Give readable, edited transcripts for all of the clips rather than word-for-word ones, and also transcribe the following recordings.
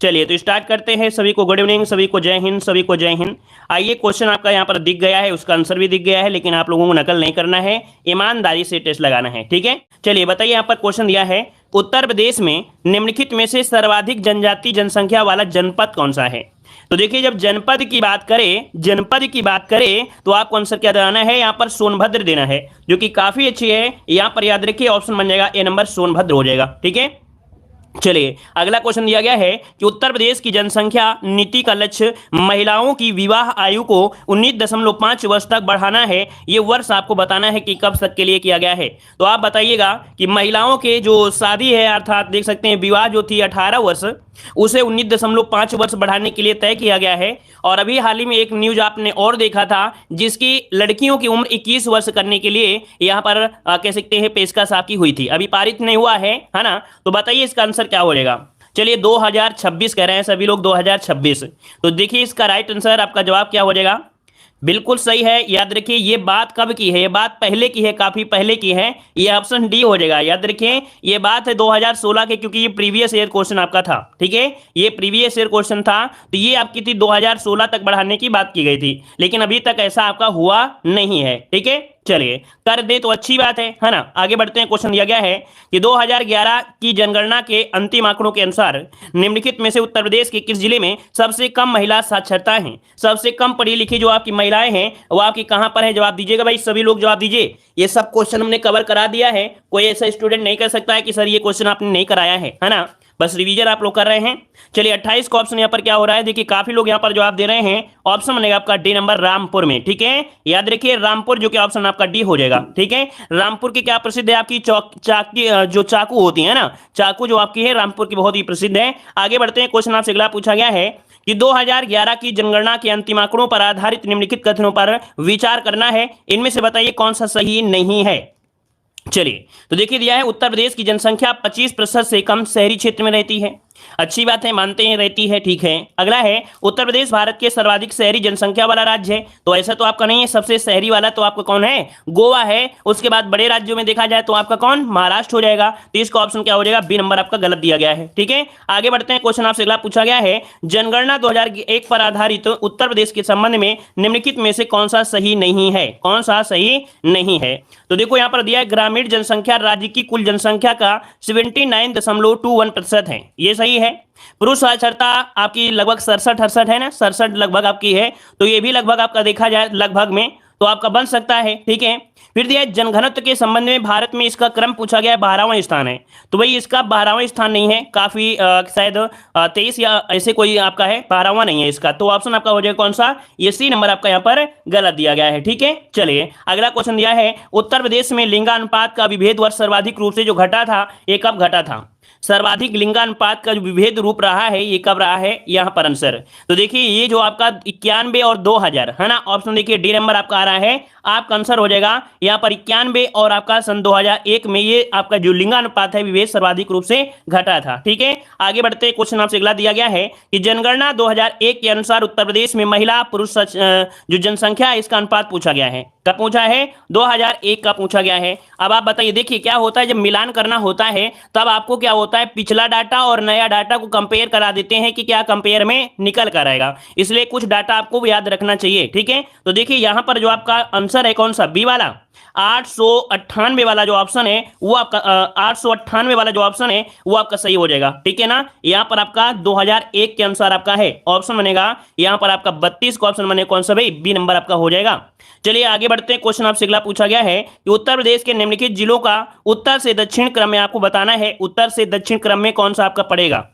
चलिए तो स्टार्ट करते हैं। सभी को गुड इवनिंग, सभी को जय हिंद, सभी को जय हिंद। आइए, क्वेश्चन आपका यहाँ पर दिख गया है, उसका आंसर भी दिख गया है, लेकिन आप लोगों को नकल नहीं करना है, ईमानदारी से टेस्ट लगाना है, ठीक है। चलिए बताइए, यहाँ पर क्वेश्चन दिया है, उत्तर प्रदेश में निम्नलिखित में से सर्वाधिक जनजाति जनसंख्या वाला जनपद कौन सा है। तो देखिए, जब जनपद की बात करें तो आपको आंसर क्या देना है, यहाँ पर सोनभद्र देना है, जो कि काफी अच्छी है। यहाँ पर याद रखिए, ऑप्शन बन जाएगा ए नंबर, सोनभद्र हो जाएगा, ठीक है। चलिए अगला क्वेश्चन दिया गया है कि उत्तर प्रदेश की जनसंख्या नीति का लक्ष्य महिलाओं की विवाह आयु को 19.5 वर्ष तक बढ़ाना है। ये वर्ष आपको बताना है कि कब तक के लिए किया गया है। तो आप बताइएगा कि महिलाओं के जो शादी है, अर्थात देख सकते हैं विवाह जो थी 18 वर्ष, उसे 19.5 वर्ष बढ़ाने के लिए तय किया गया है। और अभी हाल ही में एक न्यूज आपने और देखा था, जिसकी लड़कियों की उम्र 21 वर्ष करने के लिए यहाँ पर कह सकते हैं पेशकश आपकी हुई थी, अभी पारित नहीं हुआ है ना। तो बताइए इसका आंसर क्या हो जाएगा। चलिए 2026 कह रहे हैं सभी लोग, 2026। तो देखिए इसका राइट आंसर, आपका जवाब क्या हो जाएगा। बिल्कुल सही है। याद रखिए ये बात कब की है, ये बात पहले की है, काफी पहले की है। ये ऑप्शन डी हो जाएगा। याद रखिए ये बात है 2016 के, क्योंकि ये प्रीवियस ईयर क्वेश्चन आपका था, ठीक है। ये प्रीवियस ईयर क्वेश्चन था, तो ये आपकी थी 2016 तक बढ़ाने की बात की गई थी, लेकिन अभी तक ऐसा आपका हुआ नहीं है, ठीक है। चलिए कर दे तो अच्छी बात है ना। आगे बढ़ते हैं। क्वेश्चन दिया गया है कि 2011 की जनगणना के अंतिम आंकड़ों के अनुसार निम्नलिखित में से उत्तर प्रदेश के किस जिले में सबसे कम महिला साक्षरता है, सबसे कम पढ़ी लिखी जो आपकी महिलाएं हैं वो आपकी कहां पर है। जवाब दीजिएगा भाई, सभी लोग जवाब दीजिए। ये सब क्वेश्चन हमने कवर करा दिया है, कोई ऐसा स्टूडेंट नहीं कर सकता है कि सर ये क्वेश्चन आपने नहीं कराया है ना। बस रिवीजन आप लोग कर रहे हैं। चलिए 28 का ऑप्शन यहाँ पर क्या हो रहा है, देखिए काफी लोग यहाँ पर जवाब दे रहे हैं। ऑप्शन बनेगा आपका डी नंबर, रामपुर में, ठीक है। याद रखिए रामपुर, जो कि ऑप्शन आपका डी हो जाएगा, ठीक है। रामपुर की क्या प्रसिद्ध है, आपकी जो चाकू होती है ना, चाकू जो आपकी है रामपुर की बहुत ही प्रसिद्ध है। आगे बढ़ते हैं। क्वेश्चन आपसे अगला पूछा गया है कि 2011 की जनगणना के अंतिम आंकड़ों पर आधारित निम्नलिखित कथनों पर विचार करना है। इनमें से बताइए कौन सा सही नहीं है। चलिए तो देखिए दिया है, उत्तर प्रदेश की जनसंख्या 25% से कम शहरी क्षेत्र में रहती है। अच्छी बात है, मानते हैं रहती है, ठीक है। अगला है, उत्तर प्रदेश भारत के सर्वाधिक शहरी जनसंख्या वाला राज्य है। तो ऐसा तो आपका नहीं है, सबसे शहरी वाला तो आपका कौन है, गोवा है। उसके बाद बड़े राज्यों में देखा जाए तो आपका कौन, महाराष्ट्र हो जाएगा। तो इसका ऑप्शन क्या हो जाएगा, बी नंबर आपका गलत दिया गया है, ठीक है। आगे बढ़ते हैं। क्वेश्चन आपसे अगला पूछा गया है, जनगणना 2001 पर आधारित उत्तर प्रदेश के संबंध में निम्नलिखित में से कौन सा सही नहीं है, कौन सा सही नहीं है। तो देखो यहाँ पर दिया है, ग्रामीण जनसंख्या राज्य की कुल जनसंख्या का 79.21% है, ये सही है। पुरुष साक्षरता आपकी लगभग 67-68 है ना, 67 लगभग आपकी है। तो ये भी लगभग आपका देखा जाए लगभग में तो आपका बन सकता है, ठीक है। फिर दिया है, जनघनत्व के संबंध में भारत में इसका क्रम पूछा गया है, 12वां स्थान है। तो भाई इसका 12वां स्थान नहीं है, काफी शायद 23 या ऐसे कोई आपका है, 12वां नहीं है इसका। तो ऑप्शन आपका हो जाएगा कौन सा, ये सी नंबर आपका यहाँ पर गलत दिया गया है, ठीक है। चलिए अगला क्वेश्चन दिया है, उत्तर प्रदेश में लिंगानुपात का विभेद वर्ष सर्वाधिक रूप से जो घटा था, ये कब घटा था। सर्वाधिक लिंगानुपात का जो विभेद रूप रहा है, ये कब रहा है, यहां पर आंसर। तो देखिए ये जो आपका 91 और 2000 है ना, ऑप्शन देखिए डी नंबर आपका आ रहा है, आपका आंसर हो जाएगा यहां पर 91 और आपका सन 2001 में ये आपका जो लिंगानुपात है विभेद सर्वाधिक रूप से घटा था, ठीक है। आगे बढ़ते क्वेश्चन आपसे अगला दिया गया है कि जनगणना 2001 के अनुसार उत्तर प्रदेश में महिला पुरुष जो जनसंख्या है इसका अनुपात पूछा गया है। कब पूछा है, 2001 का पूछा गया है। अब आप बताइए, देखिए क्या होता है जब मिलान करना होता है तब आपको क्या होता है, पिछला डाटा और नया डाटा को कंपेयर करा देते हैं कि क्या कंपेयर में निकल कर आएगा, इसलिए कुछ डाटा आपको याद रखना चाहिए, ठीक है। तो देखिए यहां पर जो आपका आंसर है कौन सा, बी वाला 898 वाला जो ऑप्शन है वो आपका 898 वाला जो ऑप्शन है वो आपका सही हो जाएगा, ठीक है ना। यहां पर आपका 2001 के अनुसार आपका है, ऑप्शन बनेगा यहां पर आपका 32 का ऑप्शन बने कौन सा भाई, बी नंबर आपका हो जाएगा। चलिए आगे बढ़ते हैं। क्वेश्चन आपसे अगला पूछा गया है कि उत्तर प्रदेश के निम्नलिखित जिलों का उत्तर से दक्षिण क्रम में आपको बताना है, उत्तर से दक्षिण क्रम में कौन सा आपका पड़ेगा।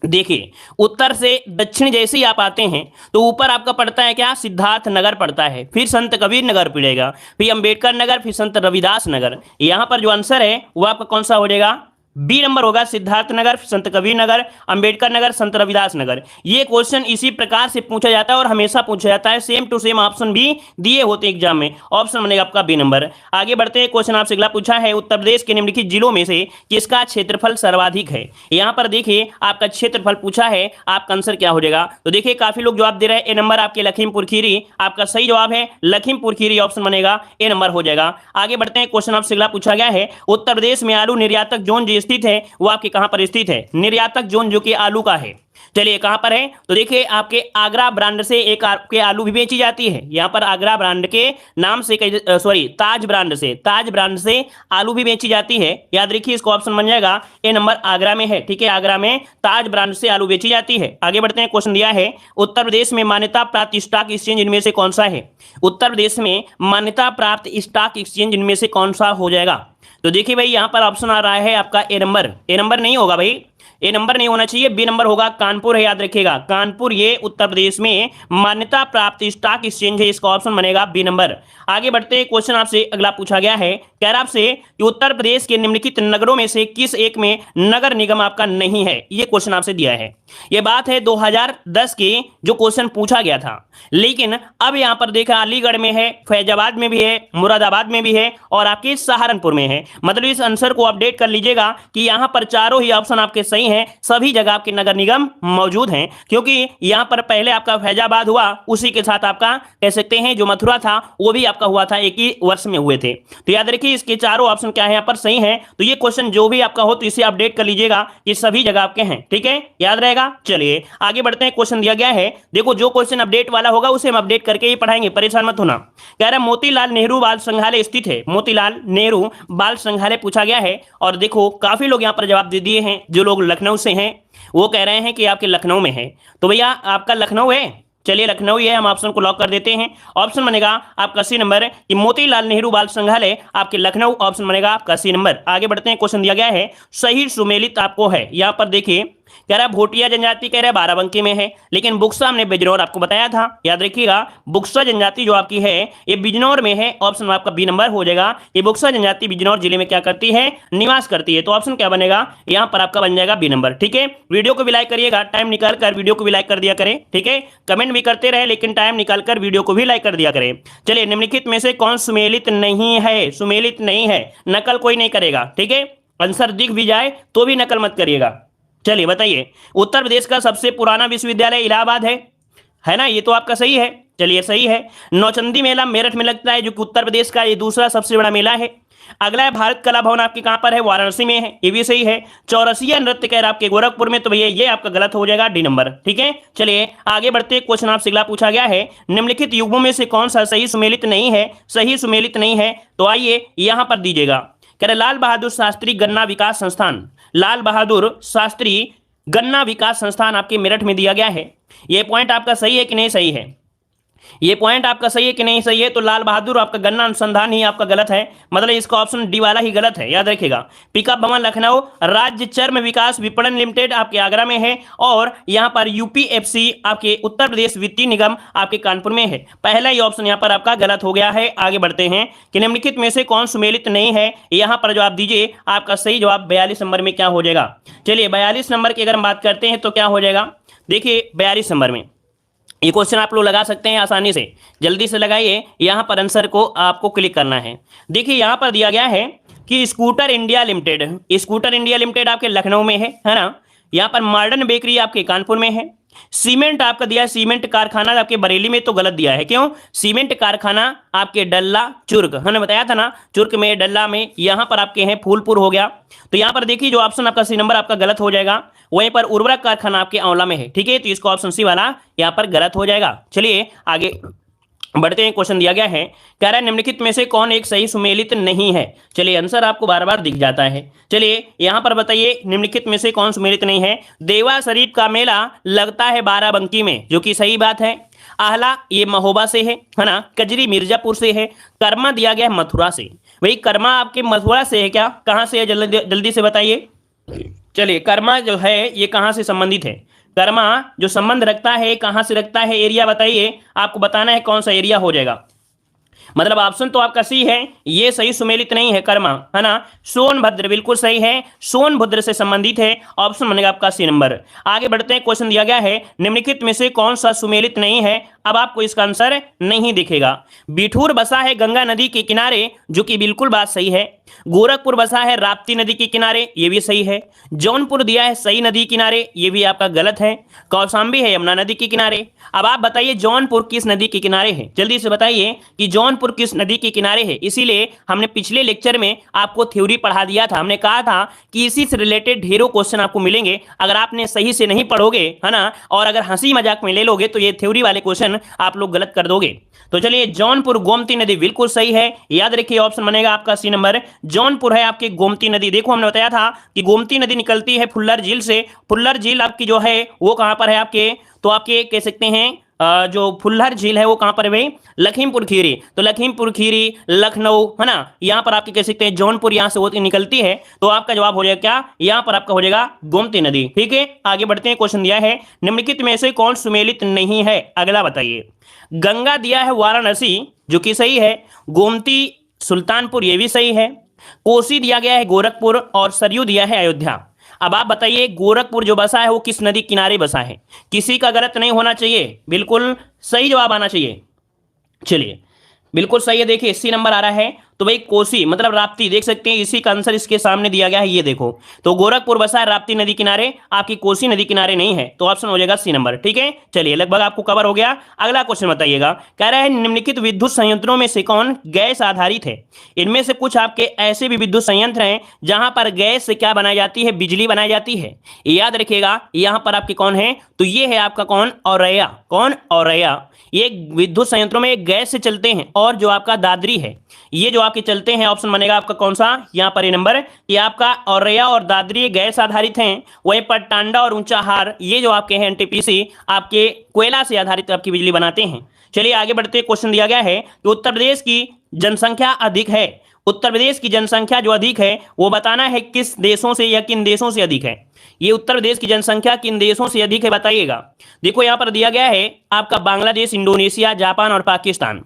देखिए उत्तर से दक्षिण जैसे ही आप आते हैं तो ऊपर आपका पड़ता है क्या, सिद्धार्थ नगर पड़ता है, फिर संत कबीर नगर पड़ेगा, फिर अंबेडकर नगर, फिर संत रविदास नगर। यहां पर जो आंसर है वो आपका कौन सा हो जाएगा, बी नंबर होगा, सिद्धार्थ नगर, संत कबीर नगर, अंबेडकर नगर, संत रविदास नगर। ये क्वेश्चन इसी प्रकार से पूछा जाता है और हमेशा पूछा जाता है, सेम टू सेम ऑप्शन भी दिए होते हैं एग्जाम में, ऑप्शन बनेगा आपका बी नंबर। आगे बढ़ते हैं। क्वेश्चन आपसे अगला पूछा है, उत्तर प्रदेश के निम्नलिखित जिलों में से किसका क्षेत्रफल सर्वाधिक है। यहां पर देखिए आपका क्षेत्रफल पूछा है, आपका आंसर क्या हो जाएगा। तो देखिए काफी लोग जवाब दे रहे हैं, ए नंबर आपके लखीमपुर खीरी, आपका सही जवाब है लखीमपुर खीरी, ऑप्शन बनेगा ए नंबर हो जाएगा। आगे बढ़ते हैं। क्वेश्चन आपसे अगला पूछा गया है, उत्तर प्रदेश में आलू निर्यातक जोन जो स्थित है वो आपके कहां पर स्थित है, निर्यातक जोन जो कि आलू का है। चलिए कहां पर है, तो देखिए आपके आगरा ब्रांड से एक आपके आलू भी बेची जाती है। यहां पर आगरा ब्रांड के नाम से सॉरी ताज ब्रांड से आलू भी बेची जाती है। याद रखिए इसको ऑप्शन बन जाएगा ए नंबर, आगरा में है। ठीक है, आगरा में ताज ब्रांड से आलू बेची जाती है। आगे बढ़ते हैं, क्वेश्चन दिया है उत्तर प्रदेश में मान्यता प्राप्त स्टॉक एक्सचेंज इनमें से कौन सा है। उत्तर प्रदेश में मान्यता प्राप्त स्टॉक एक्सचेंज इनमें से कौन सा हो जाएगा। तो देखिए भाई यहां पर ऑप्शन आ रहा है आपका ए नंबर नहीं होगा भाई, ए नंबर नहीं होना चाहिए, बी नंबर होगा। कानपुर है, याद रखिएगा कानपुर ये उत्तर प्रदेश में मान्यता प्राप्त स्टॉक एक्सचेंज है, इसका ऑप्शन बनेगा बी नंबर। आगे बढ़ते हैं, क्वेश्चन आपसे अगला पूछा गया है, कह रहा आपसे कि उत्तर प्रदेश के निम्नलिखित नगरों में से किस एक में नगर निगम आपका नहीं है। ये क्वेश्चन आपसे दिया है। ये बात है 2010 के जो क्वेश्चन पूछा गया था, लेकिन अब यहां पर देखा अलीगढ़ में है, फैजाबाद में भी है, मुरादाबाद में भी है और आपके सहारनपुर में है। मतलब इस आंसर को अपडेट कर लीजिएगा कि यहां पर चारों ही ऑप्शन आपके सही हैं, सभी जगह आपके नगर निगम मौजूद हैं। क्योंकि यहां पर पहले आपका फैजाबाद हुआ, उसी के साथ आपका कह सकते हैं जो मथुरा था वो भी आपका हुआ था, एक ही वर्ष में हुए थे। तो याद रखिए इसके चारों ऑप्शन क्या है यहां पर सही है। तो ये क्वेश्चन जो भी आपका हो तो इसे अपडेट कर लीजिएगा, ये सभी जगह आपके हैं। ठीक है, याद रहेगा। चलिए आगे बढ़ते हैं, क्वेश्चन दिया गया है, देखो जो क्वेश्चन अपडेट वाला होगा उसे हम अपडेट करके ही पढ़ाएंगे, परेशान मत होना। कह रहा है मोतीलाल नेहरू बाल संग्रहालय स्थित है, मोतीलाल नेहरू बाल संग्रहालय पूछा गया है। और देखो काफी लोग यहां पर जवाब दे दिए हैं, जो लोग लखनऊ से हैं वो कह रहे हैं कि आपके लखनऊ में है। तो भैया आपका लखनऊ है, चलिए लखनऊ ही है, हम ऑप्शन को लॉक कर देते हैं। ऑप्शन बनेगा आपका सी नंबर कि मोतीलाल नेहरू बाल संग्रहालय आपके लखनऊ, ऑप्शन बनेगा आपका सी नंबर। आगे बढ़ते हैं, क्वेश्चन दिया गया है सही सुमेलित आपको है। यहां पर देखिए कह रहा है भोटिया जनजाति कह रहा है बाराबंकी में है, लेकिन बुक्सा हमने बिजनौर आपको बताया था। याद रखिएगा बुक्सा जनजाति जो आपकी है ये बिजनौर में है, ऑप्शन आपका बी नंबर हो जाएगा। ये बुक्सा जनजाति बिजनौर जिले में क्या करती है, निवास करती है। तो ऑप्शन क्या बनेगा, यहां पर आपका बन जाएगा बी नंबर। ठीक है, वीडियो को भी लाइक करिएगा, टाइम निकाल कर वीडियो को भी लाइक कर दिया करें। ठीक है, कमेंट भी करते रहे लेकिन टाइम निकाल कर वीडियो को भी लाइक कर दिया करें। चलिए निम्नलिखित में से कौन सुमेलित नहीं है, सुमेलित नहीं है, नकल कोई नहीं करेगा। ठीक है, आंसर दिख भी जाए तो भी नकल मत करिएगा। चलिए बताइए, उत्तर प्रदेश का सबसे पुराना विश्वविद्यालय इलाहाबाद है ना, ये तो आपका सही है। चलिए सही है। नौचंदी मेला मेरठ में लगता है, जो कि उत्तर प्रदेश का ये दूसरा सबसे बड़ा मेला है। अगला है भारत कला भवन आपके कहां पर है, वाराणसी में है, ये भी सही है। चौरसिया नृत्य कह रहा आपके गोरखपुर में, तो भैया ये आपका गलत हो जाएगा, डी नंबर। ठीक है, चलिए आगे बढ़ते, क्वेश्चन आपसे अगला पूछा गया है निम्नलिखित युग्मों में से कौन सा सही सुमेलित नहीं है, सही सुमेलित नहीं है। तो आइए यहां पर दीजिएगा, कह रहे लाल बहादुर शास्त्री गन्ना विकास संस्थान, लाल बहादुर शास्त्री गन्ना विकास संस्थान आपके मेरठ में दिया गया है। यह पॉइंट आपका सही है कि नहीं सही है, ये पॉइंट आपका सही है कि नहीं सही है। तो लाल बहादुर आपका गन्ना अनुसंधान ही आपका गलत है, मतलब इसका ऑप्शन डी वाला ही गलत है, याद रखिएगा। पिकअप भवन लखनऊ, राज्य चर्म विकास विपणन लिमिटेड आपके आगरा में है, और यहां पर यूपीएफसी आपके उत्तर प्रदेश वित्तीय निगम आपके कानपुर में है। पहला ही ऑप्शन यहां पर आपका गलत हो गया है। आगे बढ़ते हैं कि निम्नलिखित में से कौन सुमेलित नहीं है, यहां पर जवाब दीजिए। आपका सही जवाब 42 नंबर में क्या हो जाएगा। चलिए 42 नंबर की अगर हम बात करते हैं तो क्या हो जाएगा, देखिए 42 नंबर में ये क्वेश्चन आप लोग लगा सकते हैं आसानी से, जल्दी से लगाइए। यहां पर आंसर को आपको क्लिक करना है। देखिए यहां पर दिया गया है कि scooter India limited, scooter India limited आपके लखनऊ में है ना। यहां पर मॉडर्न बेकरी आपके कानपुर में है। सीमेंट आपका दिया है, सीमेंट कारखाना आपके बरेली में, तो गलत दिया है। क्यों, सीमेंट कारखाना आपके डल्ला चुर्क, हमने बताया था ना, चुर्क में डल्ला में, यहां पर आपके हैं फूलपुर हो गया। तो यहां पर देखिए जो ऑप्शन आपका सी नंबर आपका गलत हो जाएगा। वहीं पर उर्वरक कारखाना आपके आंवला में है। ठीक है, तो इसका ऑप्शन सी वाला यहां पर गलत हो जाएगा। चलिए आगे बढ़ते हैं, क्वेश्चन दिया गया है, कह रहा है निम्नलिखित में से कौन एक सही सुमेलित नहीं है। चलिए आंसर आपको बार बार दिख जाता है। चलिए यहां पर बताइए निम्नलिखित में से कौन सुमेलित नहीं है। देवा शरीफ का मेला लगता है बाराबंकी में, जो कि सही बात है। आहला ये महोबा से है ना। कजरी मिर्जापुर से है। कर्मा दिया गया है मथुरा से। वही कर्मा आपके मथुरा से है क्या, कहां से है, जल्दी से बताइए। चलिए कर्मा जो है ये कहां से संबंधित है, कर्मा जो संबंध रखता है कहां से रखता है, एरिया बताइए। आपको बताना है कौन सा एरिया हो जाएगा। मतलब ऑप्शन तो आपका सी है, ये सही सुमेलित नहीं है कर्मा, है ना। सोनभद्र बिल्कुल सही है, सोनभद्र से संबंधित है, ऑप्शन बनेगा आपका सी नंबर। आगे बढ़ते हैं, क्वेश्चन दिया गया है निम्नलिखित में से कौन सा सुमेलित नहीं है। अब आपको इसका आंसर नहीं दिखेगा। बिठूर बसा है गंगा नदी के किनारे, जो कि बिल्कुल बात सही है। गोरखपुर बसा है राप्ती नदी के किनारे, ये भी सही है। जौनपुर दिया है सई नदी किनारे, ये भी आपका गलत है। कौशाम्बी है यमुना नदी के किनारे। अब आप बताइए जौनपुर किस नदी के किनारे है, जल्दी से बताइए कि जौनपुर किस नदी के किनारे है। इसीलिए हमने पिछले लेक्चर में आपको थ्योरी पढ़ा दिया था। हमने कहा था कि इसी से रिलेटेड ढेरों क्वेश्चन आपको मिलेंगे। अगर आपने सही से नहीं पढ़ोगे, है ना, और अगर हंसी मजाक में ले लोगे तो ये थ्योरी वाले क्वेश्चन आप लोग गलत कर दोगे। तो चलिए, जौनपुर गोमती नदी बिल्कुल सही है। याद रखिए ऑप्शन बनेगा आपका सी नंबर। जौनपुर है आपकी गोमती नदी। देखो हमने बताया था कि गोमती नदी निकलती है फुल्लर झील से। फुल्लर झील आपकी जो है वो कहां पर है आपके, तो आपके कह सकते हैं जो फुल्लर झील है वो कहां पर है भाई, लखीमपुर खीरी। तो लखीमपुर खीरी, लखनऊ, है ना, यहां पर आपके कह सकते हैं जौनपुर यहां से होती निकलती है। तो आपका जवाब हो जाएगा क्या, यहां पर आपका हो जाएगा गोमती नदी। ठीक है, आगे बढ़ते हैं। क्वेश्चन दिया है निम्नलिखित में से कौन सुमेलित नहीं है, अगला बताइए। गंगा दिया है वाराणसी, जो कि सही है। गोमती सुल्तानपुर, ये भी सही है। कोसी दिया गया है गोरखपुर, और सरयू दिया है अयोध्या। अब आप बताइए गोरखपुर जो बसा है वो किस नदी किनारे बसा है। किसी का गलत नहीं होना चाहिए, बिल्कुल सही जवाब आना चाहिए। चलिए, बिल्कुल सही है। देखिए सी नंबर आ रहा है। तो भाई कोसी मतलब राप्ती, देख सकते हैं इसी का आंसर इसके सामने दिया गया है, ये देखो। तो गोरखपुर बसा है राप्ती नदी किनारे, आपकी कोसी नदी किनारे नहीं है। तो ऑप्शन हो जाएगा सी नंबर। ठीक है, चलिए लगभग आपको कवर हो गया। अगला क्वेश्चन बताइएगा। कह रहा है निम्नलिखित विद्युत संयंत्रों में से कौन गैस आधारित है। इनमें से कुछ आपके ऐसे भी विद्युत संयंत्र हैं जहां पर गैस से क्या बनाई जाती है, बिजली बनाई जाती है। याद रखिएगा यहां पर आपके कौन है, तो ये है आपका कौन, औरैया। कौन, औरैया। ये विद्युत संयंत्रों में गैस से चलते हैं। और जो आपका दादरी है, ये जो आपके चलते हैं, ऑप्शन बनेगा आपका कौन सा, यहां पर ये नंबर, ये आपका औरैया और दादरी गैस आधारित हैं। वहीं पर टांडा और ऊंचाहार ये जो आपके हैं एनटीपीसी, आपके कोयला से आधारित आपकी बिजली बनाते हैं। चलिए आगे बढ़ते। क्वेश्चन दिया गया है कि उत्तर प्रदेश की जनसंख्या अधिक है। उत्तर प्रदेश की जनसंख्या जो अधिक है वो बताना है किस देशों से या किन देशों से अधिक है। ये उत्तर प्रदेश की जनसंख्या किन देशों से अधिक है बताइएगा। देखो यहां पर दिया गया है आपका बांग्लादेश, इंडोनेशिया, जापान और पाकिस्तान।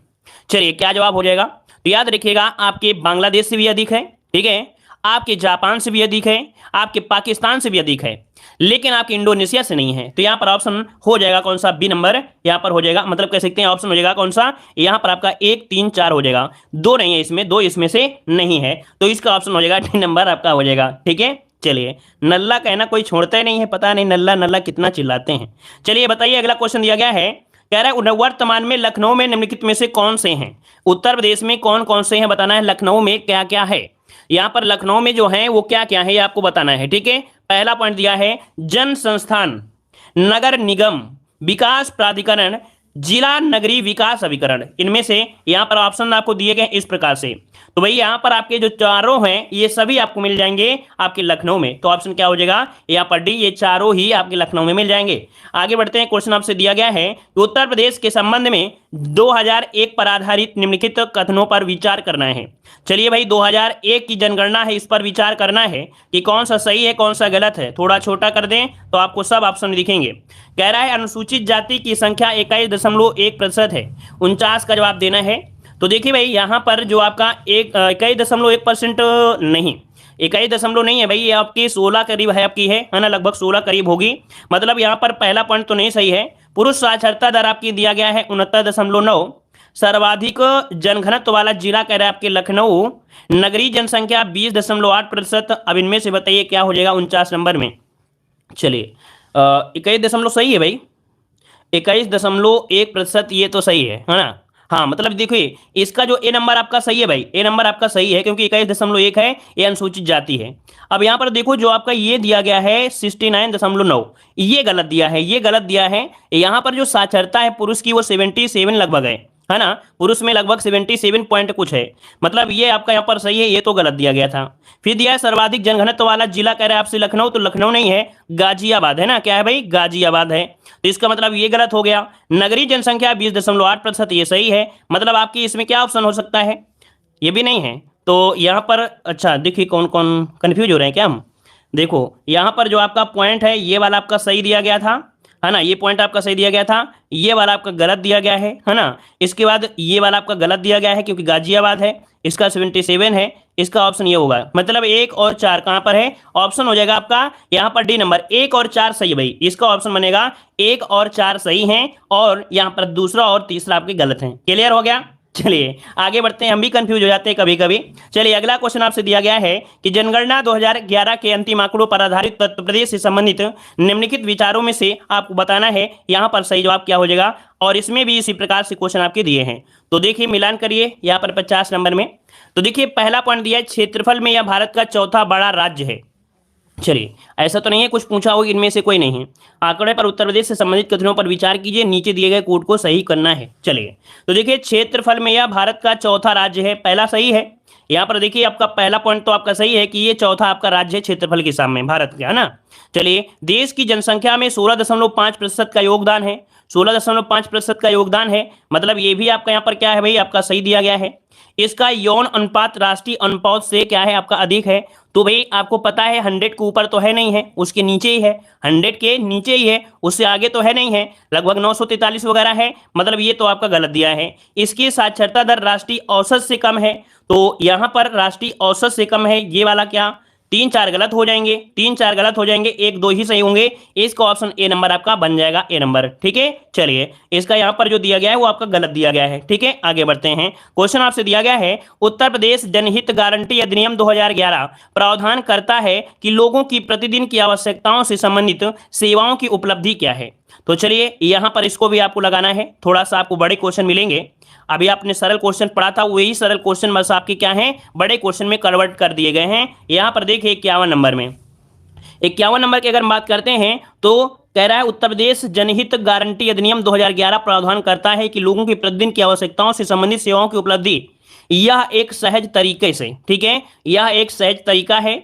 चलिए क्या जवाब हो जाएगा, तो याद रखिएगा आपके बांग्लादेश से भी अधिक है, ठीक है, आपके जापान से भी अधिक है, आपके पाकिस्तान से भी अधिक है, लेकिन आपके इंडोनेशिया से नहीं है। तो यहां पर ऑप्शन हो जाएगा कौन सा, बी नंबर। यहां पर हो जाएगा, मतलब कह सकते हैं ऑप्शन हो जाएगा कौन सा, यहां पर आपका 1, 3, 4 हो जाएगा। दो नहीं है इसमें, दो इसमें से नहीं है, तो इसका ऑप्शन हो जाएगा डी नंबर आपका हो जाएगा। ठीक है, चलिए नल्ला कहना कोई छोड़ता ही नहीं है, पता नहीं नल्ला नल्ला कितना चिल्लाते हैं। चलिए बताइए, अगला क्वेश्चन दिया गया है, कह रहा है वर्तमान में लखनऊ में निम्नलिखित में से कौन से हैं। उत्तर प्रदेश में कौन कौन से हैं बताना है, लखनऊ में क्या क्या है। यहां पर लखनऊ में जो है वो क्या क्या है ये आपको बताना है। ठीक है, पहला पॉइंट दिया है जन संस्थान, नगर निगम, विकास प्राधिकरण, जिला नगरीय विकास अभिकरण। इनमें से यहां पर ऑप्शन आपको दिए गए इस प्रकार से। तो भाई यहां पर आपके जो चारों हैं ये सभी आपको मिल जाएंगे आपके लखनऊ में। तो ऑप्शन क्या हो जाएगा, यहां पर डी, ये चारों ही आपके लखनऊ में मिल जाएंगे। आगे बढ़ते हैं। क्वेश्चन आपसे दिया गया है कि उत्तर प्रदेश के संबंध में 2001 पर आधारित निम्नलिखित कथनों पर विचार करना है। चलिए भाई 2001 की जनगणना है, इस पर विचार करना है कि कौन सा सही है कौन सा गलत है। थोड़ा छोटा कर दें तो आपको सब ऑप्शन दिखेंगे। कह रहा है अनुसूचित जाति की संख्या 21.1% है, 49 का जवाब देना है। तो देखिए भाई यहाँ पर जो आपका 21.1% नहीं, 21 नहीं है भाई, ये आपकी 16 करीब है, आपकी है ना, लगभग 16 करीब होगी। मतलब यहाँ पर पहला पॉइंट तो नहीं सही है। पुरुष साक्षरता दर आपकी दिया गया है 69.9। सर्वाधिक जनघनत्व वाला जिला कह रहा है आपके लखनऊ। नगरीय जनसंख्या 20.8%। अब इनमें से बताइए क्या हो जाएगा 49 नंबर में। चलिए 21 सही है भाई, 21.1% ये तो सही है ना। हाँ मतलब देखिए इसका जो ए नंबर आपका सही है भाई, ए नंबर आपका सही है क्योंकि 21.1 है, ये अनुसूचित जाति है। अब यहाँ पर देखो जो आपका ये दिया गया है 69.9, ये गलत दिया है, ये गलत दिया है। यहाँ पर जो साक्षरता है पुरुष की वो 77 लगभग है ना, पुरुष में लगभग 77 पॉइंट कुछ है, मतलब ये आपका यहाँ पर सही है, ये तो गलत दिया गया था। फिर दिया है सर्वाधिक जनघनत्व वाला जिला कह रहा है आपसे लखनऊ, तो लखनऊ नहीं है, गाजियाबाद है ना, क्या है भाई, गाजियाबाद है, तो इसका मतलब ये गलत हो गया। नगरीय जनसंख्या 20.8%, ये सही है, मतलब आपकी इसमें क्या ऑप्शन हो सकता है, ये भी नहीं है। तो यहाँ पर अच्छा देखिए कौन कौन कंफ्यूज हो रहे हैं क्या हम। देखो यहाँ पर जो आपका पॉइंट है ये वाला आपका सही दिया गया था, है ना, ये पॉइंट आपका सही दिया गया था, ये वाला आपका गलत दिया गया है ना। इसके बाद ये वाला आपका गलत दिया गया है क्योंकि गाजियाबाद है, इसका 77 है, इसका ऑप्शन ये होगा, मतलब 1 और 4 कहां पर है, ऑप्शन हो जाएगा आपका यहां पर डी नंबर। 1 और 4 सही है भाई, इसका ऑप्शन बनेगा 1 और 4 सही हैं, और यहां पर दूसरा और तीसरा आपके गलत हैं। क्लियर हो गया। चलिए आगे बढ़ते हैं, हम भी कंफ्यूज हो जाते हैं कभी कभी। चलिए अगला क्वेश्चन आपसे दिया गया है कि जनगणना 2011 के अंतिम आंकड़ों पर आधारित उत्तर प्रदेश से संबंधित निम्नलिखित विचारों में से आपको बताना है यहां पर सही जवाब क्या हो जाएगा, और इसमें भी इसी प्रकार से क्वेश्चन आपके दिए हैं। तो देखिए मिलान करिए यहाँ पर 50 नंबर में। तो देखिए पहला पॉइंट दिया है, क्षेत्रफल में यह भारत का चौथा बड़ा राज्य है। चलिए ऐसा तो नहीं है कुछ पूछा हो इनमें से कोई नहीं है। आंकड़े पर उत्तर प्रदेश से संबंधित कथनों पर विचार कीजिए, नीचे दिए गए कोड को सही करना है। चलिए तो देखिए क्षेत्रफल में यह भारत का चौथा राज्य है, पहला सही है। यहाँ पर देखिए आपका पहला पॉइंट तो आपका सही है कि ये चौथा आपका राज्य है क्षेत्रफल के सामने भारत का, है ना। चलिए देश की जनसंख्या में 16.5% का योगदान है, 16.5% का योगदान है, मतलब ये भी आपका यहाँ पर क्या है भाई, आपका सही दिया गया है। इसका यौन अनुपात राष्ट्रीय अनुपात से क्या है, आपका अधिक है। तो भाई आपको पता है 100 के ऊपर तो है नहीं है, उसके नीचे ही है, 100 के नीचे ही है, उससे आगे तो है नहीं है, लगभग 943 वगैरह है, मतलब ये तो आपका गलत दिया है। इसकी साक्षरता दर राष्ट्रीय औसत से कम है, तो यहां पर राष्ट्रीय औसत से कम है, ये वाला क्या, 3-4 गलत हो जाएंगे, 3-4 गलत हो जाएंगे, 1-2 ही सही होंगे। इसका ऑप्शन ए नंबर आपका बन जाएगा, ए नंबर। ठीक है चलिए इसका यहाँ पर जो दिया गया है वो आपका गलत दिया गया है। ठीक है आगे बढ़ते हैं, क्वेश्चन आपसे दिया गया है, उत्तर प्रदेश जनहित गारंटी अधिनियम 2011 प्रावधान करता है कि लोगों की प्रतिदिन की आवश्यकताओं से संबंधित सेवाओं की उपलब्धि क्या है। तो चलिए यहाँ पर इसको भी आपको लगाना है, थोड़ा सा आपको बड़े क्वेश्चन मिलेंगे। अभी आपने सरल क्वेश्चन पढ़ा था, वही सरल क्वेश्चन बस आपके क्या हैं, बड़े क्वेश्चन में कन्वर्ट कर दिए गए हैं। यहां पर देखिए 51 नंबर में, 51 नंबर की अगर बात करते हैं तो कह रहा है उत्तर प्रदेश जनहित गारंटी अधिनियम 2011 प्रावधान करता है कि लोगों की प्रतिदिन की आवश्यकताओं से संबंधित सेवाओं की उपलब्धि यह एक सहज तरीके से, ठीक है, यह एक सहज तरीका है।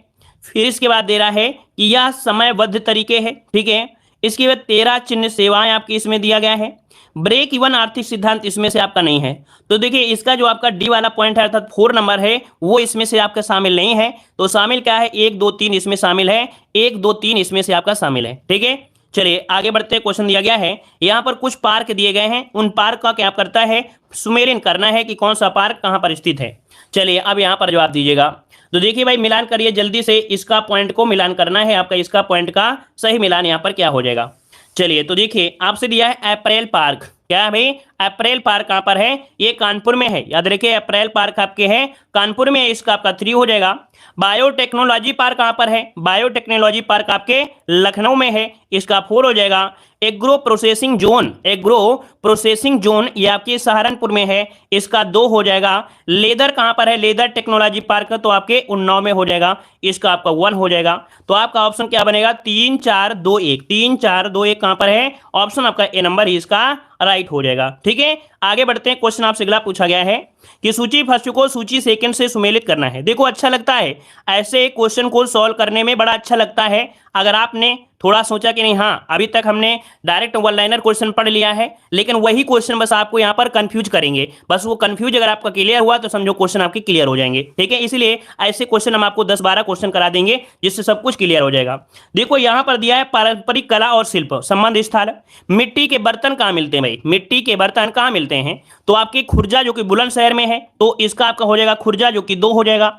फिर इसके बाद दे रहा है कि यह समयबद्ध तरीके है, ठीक है। इसके बाद 13 चिन्ह सेवाएं आपकी इसमें दिया गया है। ब्रेक इवन आर्थिक सिद्धांत इसमें से आपका नहीं है। तो देखिए इसका जो आपका डी वाला पॉइंट है अर्थात 4 नंबर है वो इसमें से आपका शामिल नहीं है। तो शामिल क्या है, 1 2 3 इसमें शामिल है, 1 2 3 इसमें से आपका शामिल है। ठीक है चलिए आगे बढ़ते हैं, क्वेश्चन दिया गया है यहाँ पर कुछ पार्क दिए गए हैं, उन पार्क का क्या करता है, सुमेलित करना है कि कौन सा पार्क कहां पर स्थित है। चलिए अब यहाँ पर जवाब दीजिएगा। तो देखिए भाई मिलान करिए जल्दी से, इसका पॉइंट को मिलान करना है आपका, इसका पॉइंट का सही मिलान यहाँ पर क्या हो जाएगा। चलिए तो देखिए आपसे दिया है अप्रैल पार्क, क्या है भाई, अप्रैल पार्क कहां पर है, ये कानपुर में है, याद रखिए अप्रैल पार्क आपके है कानपुर में है, इसका आपका 3 हो जाएगा। बायोटेक्नोलॉजी पार्क कहां पर है, बायोटेक्नोलॉजी पार्क आपके लखनऊ में है, इसका 4 हो जाएगा। Agro processing zone, agro processing zone ये आपके सहारनपुर में है, इसका 2 हो जाएगा। लेदर कहां पर है, लेदर टेक्नोलॉजी पार्क तो आपके उन्नाव में हो जाएगा, इसका आपका 1 हो जाएगा। तो आपका ऑप्शन क्या बनेगा, 3 4 2 1, 3 4 2 1 कहां पर है, ऑप्शन आपका ए नंबर ही इसका राइट हो जाएगा। ठीक है आगे बढ़ते हैं, क्वेश्चन आपसे अगला पूछा गया है कि सूची फर्स्ट को सूची सेकंड से सुमेलित करना है। देखो अच्छा लगता है ऐसे क्वेश्चन को सॉल्व करने में, बड़ा अच्छा लगता है अगर आपने थोड़ा सोचा कि नहीं हाँ अभी तक हमने डायरेक्ट वन लाइनर क्वेश्चन पढ़ लिया है, लेकिन वही क्वेश्चन बस आपको यहाँ पर कंफ्यूज करेंगे, बस वो कंफ्यूज अगर आपका क्लियर हुआ तो समझो क्वेश्चन आपके क्लियर हो जाएंगे। ठीक है इसलिए ऐसे क्वेश्चन हम आपको 10-12 क्वेश्चन करा देंगे जिससे सब कुछ क्लियर हो जाएगा। देखो यहाँ पर दिया है पारंपरिक कला और शिल्प संबंध स्थल, मिट्टी के बर्तन कहाँ मिलते हैं भाई, मिट्टी के बर्तन कहाँ मिलते हैं, तो आपके खुर्जा जो कि बुलंदशहर में है, तो इसका आपका हो जाएगा खुर्जा जो कि 2 हो जाएगा।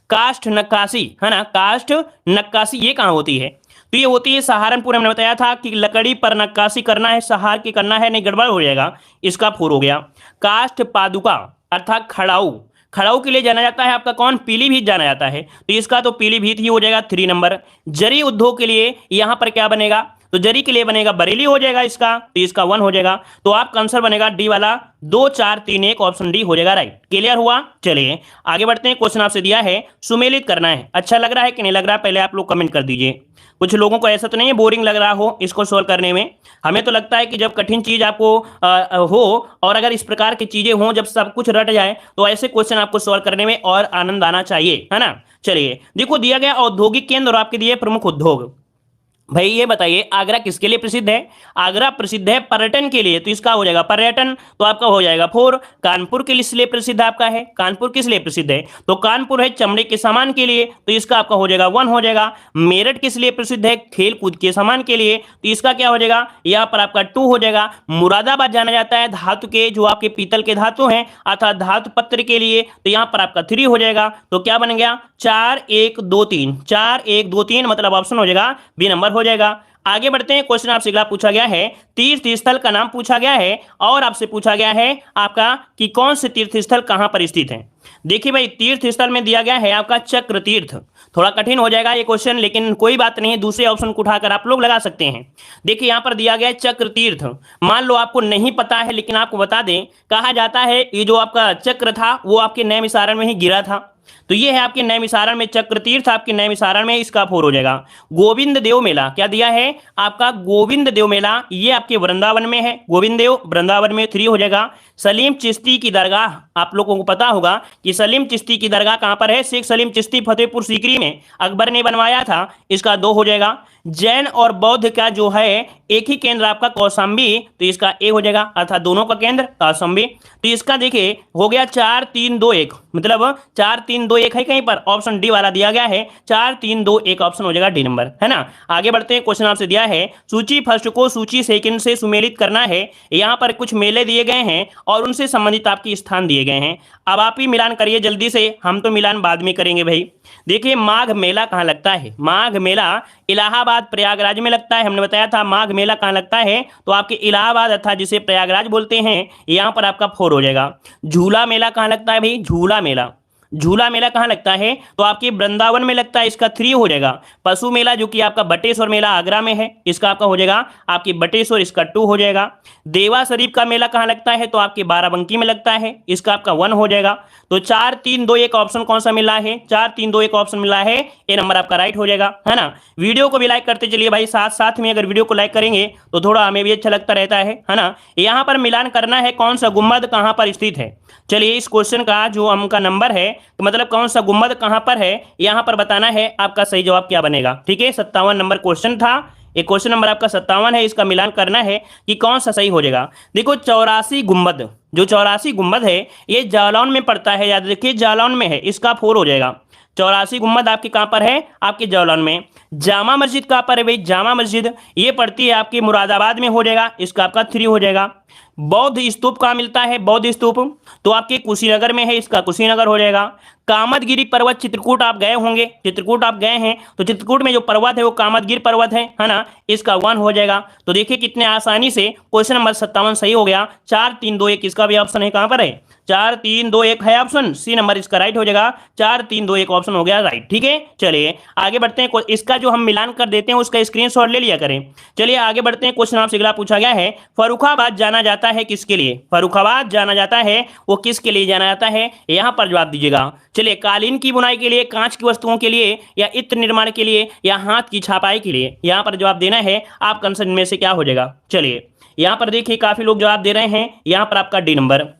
काष्ठ नक्काशी है ना, काष्ठ नक्काशी ये कहाँ होती है, तो ये होती है सहारनपुर, हमने बताया था कि लकड़ी पर नक्काशी करना है, सहार की करना है, नहीं गड़बड़ हो जाएगा, इसका 4 हो गया। काष्ठ पादुका अर्थात खड़ाऊ, खड़ाऊ के लिए जाना जाता है आपका कौन, पीलीभीत जाना जाता है, तो इसका तो पीलीभीत ही हो जाएगा 3 नंबर। जरी उद्योग के लिए यहां पर क्या बनेगा, तो जरी के लिए बनेगा बरेली हो जाएगा इसका, तो इसका 1 हो जाएगा। तो आपका आंसर बनेगा डी वाला 2 4 3 1, ऑप्शन डी हो जाएगा राइट। क्लियर हुआ। चलिए आगे बढ़ते हैं, क्वेश्चन आपसे दिया है सुमेलित करना है, अच्छा लग रहा है कि नहीं लग रहा है पहले आप लोग कमेंट कर दीजिए। कुछ लोगों को ऐसा तो नहीं है बोरिंग लग रहा हो इसको सोल्व करने में, हमें तो लगता है कि जब कठिन चीज आपको हो और अगर इस प्रकार की चीजें हों, जब सब कुछ रट जाए तो ऐसे क्वेश्चन आपको सोल्व करने में और आनंद आना चाहिए, है ना। चलिए देखो दिया गया औद्योगिक केंद्र और आपके दिए प्रमुख उद्योग, भाई ये बताइए आगरा किसके लिए प्रसिद्ध है? आगरा प्रसिद्ध है पर्यटन के लिए, तो इसका हो जाएगा पर्यटन, तो आपका हो जाएगा 4। कानपुर किस लिए प्रसिद्ध आपका है? कानपुर किस लिए प्रसिद्ध है? तो कानपुर है चमड़े के सामान के लिए, तो इसका आपका हो जाएगा 1 हो जाएगा। मेरठ किस लिए प्रसिद्ध है? खेल कूद के सामान के लिए, तो इसका क्या हो जाएगा? यहाँ पर आपका 2 हो जाएगा। मुरादाबाद जाना जाता है धातु के, जो आपके पीतल के धातु हैं अर्थात धातु पत्र के लिए, तो यहाँ पर आपका 3 हो जाएगा। तो क्या बन गया? 4 1 2 3, 4 1 2 3, मतलब ऑप्शन हो जाएगा बी नंबर हो जाएगा। आगे बढ़ते हैं, क्वेश्चन आपसे अगला पूछा गया है, तीर्थ स्थल का नाम पूछा गया है और आपसे पूछा गया है आपका कि कौन से तीर्थ स्थल कहां पर स्थित है। देखिए भाई तीर्थ स्थल में दिया गया है आपका चक्र तीर्थ। थोड़ा कठिन हो जाएगा ये क्वेश्चन, लेकिन कोई बात नहीं, दूसरे ऑप्शन को उठाकर आप लोग लगा सकते हैं। देखिए यहां पर दिया गया है चक्र तीर्थ। मान लो आपको नहीं पता है, लेकिन आपको बता दें, कहा जाता है ये जो आपका चक्र था वो आपके नैमिषारण्य में ही गिरा था। तो ये है आपके नैमिषारण्य में चक्र तीर्थ, आपके नैमिषारण्य में, इसका 4 हो जाएगा। गोविंद देव मेला क्या दिया है आपका? गोविंद देव मेला, ये आपके वृंदावन में है, गोविंद देव वृंदावन में, 3 हो जाएगा। सलीम चिश्ती की दरगाह, आप लोगों को पता होगा कि सलीम चिश्ती की दरगाह कहां पर है? शेख सलीम चिश्ती फतेहपुर सीकरी में अकबर ने बनवाया था, इसका 2 हो जाएगा। जैन और बौद्ध का जो है एक ही केंद्र आपका कौशाम्बी, तो इसका ए हो जाएगा, अर्थात दोनों का केंद्र कौशाम्बी। तो इसका देखिए हो गया 4 3 2 1, मतलब 4 3 2 1 है कहीं पर, ऑप्शन डी वाला दिया गया है, 4 3 2 1 ऑप्शन हो जाएगा डी नंबर, है ना। आगे बढ़ते हैं, क्वेश्चन आपसे दिया है सूची फर्स्ट को सूची सेकंड से सुमेलित करना है। यहाँ पर कुछ मेले दिए गए हैं और उनसे संबंधित आपके स्थान दिए गए हैं। अब आप ही मिलान करिए जल्दी से, हम तो मिलान बाद में करेंगे भाई। देखिए माघ मेला कहाँ लगता है? माघ मेला इलाहाबाद प्रयागराज में लगता है, हमने बताया था। माघ मेला कहाँ लगता है? तो आपके इलाहाबाद अर्थात जिसे प्रयागराज बोलते हैं, यहाँ पर आपका 4 हो जाएगा। झूला मेला कहाँ लगता है भाई? झूला मेला, झूला मेला कहाँ लगता है? तो आपके वृंदावन में लगता है, इसका 3 हो जाएगा। पशु मेला जो कि आपका बटेश्वर मेला आगरा में है, इसका आपका हो जाएगा आपकी बटेश्वर, इसका 2 हो जाएगा। देवा शरीफ का मेला कहाँ लगता है? तो आपके बाराबंकी में लगता है, इसका आपका 1 हो जाएगा। तो 4 3 2 1 ऑप्शन कौन सा मिला है? 4 3 2 1 ऑप्शन मिला है, ये नंबर आपका राइट हो जाएगा, है ना। वीडियो को भी लाइक करते चलिए भाई, साथ साथ में अगर वीडियो को लाइक करेंगे तो थोड़ा हमें भी अच्छा लगता रहता है ना। यहाँ पर मिलान करना है कौन सा गुम्बद कहाँ पर स्थित है। चलिए इस क्वेश्चन का जो हमका नंबर है, मतलब कौन सा गुम्बद कहां पर है, यहां पर बताना है। आपका सही जवाब क्या बनेगा? ठीक है, 57 नंबर क्वेश्चन था, एक क्वेश्चन नंबर आपका 57 है, इसका मिलान करना है कि कौन सा सही हो जाएगा। देखो 84 गुम्बद, जो 84 गुम्बद है ये जालौन में पड़ता है, याद रखिए जालौन में है, इसका 4 हो जाएगा। 84 गुम्बद आपके कहां पर है? आपके जालौन में। जामा मस्जिद कहां पर है भाई? जामा मस्जिद ये पड़ती है आपके मुरादाबाद में, हो जाएगा, इसका आपका 3 हो जाएगा। बौद्ध स्तूप कहाँ मिलता है? बौद्ध स्तूप तो आपके कुशीनगर में है, इसका कुशीनगर हो जाएगा। कामदगिरी पर्वत, चित्रकूट आप गए होंगे, चित्रकूट आप गए हैं तो चित्रकूट में जो पर्वत है वो कामदगिरी पर्वत है ना, इसका 1 हो जाएगा। तो देखिए कितने आसानी से क्वेश्चन नंबर 57 सही हो गया। 4 3 2 1 इसका भी ऑप्शन है, कहां पर है? 4 3 2 1 है ऑप्शन सी नंबर, इसका राइट हो जाएगा। 4 3 2 1 ऑप्शन हो गया राइट। ठीक है, चलिए आगे बढ़ते हैं, इसका जो हम मिलान कर देते हैं उसका स्क्रीनशॉट ले लिया करें। चलिए आगे बढ़ते हैं, क्वेश्चन आपसे अगला पूछा गया है, फर्रुखाबाद जाना जाता है किसके लिए? फर्रुखाबाद जाना जाता है वो किसके लिए जाना जाता है? यहां पर जवाब दीजिएगा। चलिए कालीन की बुनाई के लिए, कांच की वस्तुओं के लिए, या इत्र निर्माण के लिए, या हाथ की छपाई के लिए, यहां पर जवाब देना है। आपका आंसर इनमें से क्या हो जाएगा? चलिए यहां पर देखिए काफी लोग जवाब दे रहे हैं, यहां पर आपका डी नंबर।